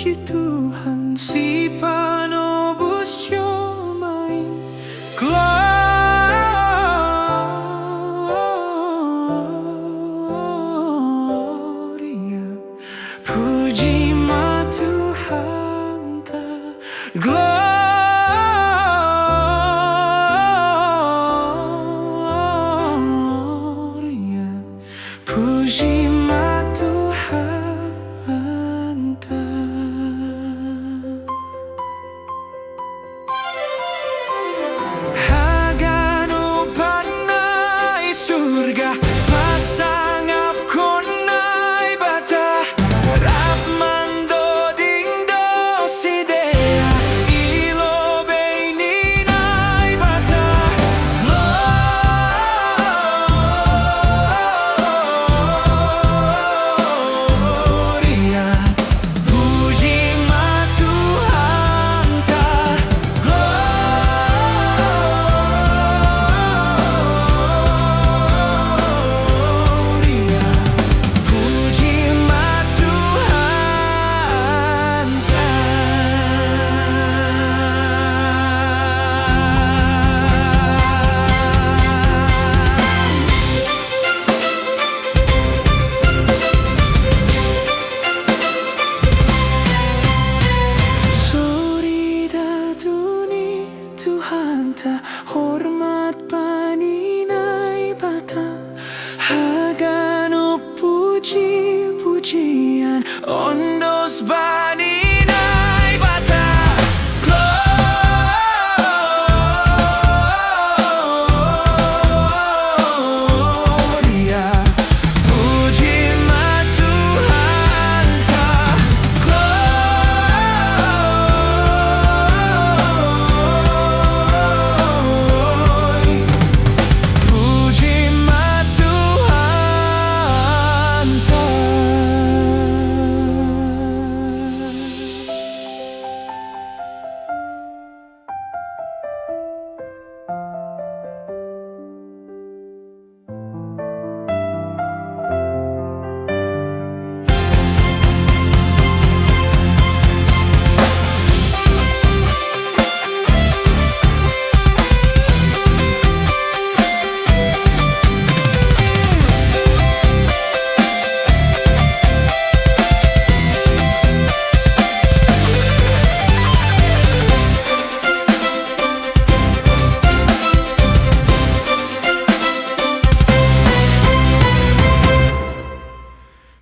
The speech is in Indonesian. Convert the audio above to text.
puji Tuhan si panobus syomai. Gloria, puji ma Tuhan ta. Gloria, puji ma Tuhan ta. Hagano panai surga pasangap konai bata rap mando dingdo sidea ilo beininai bata. Gloria, puji ma Tuhan ta. Gloria, puji ma Tuhan ta. Suri daduni Tuhan ta, hormat paninai bata. Hagano puji pujian ondos bani.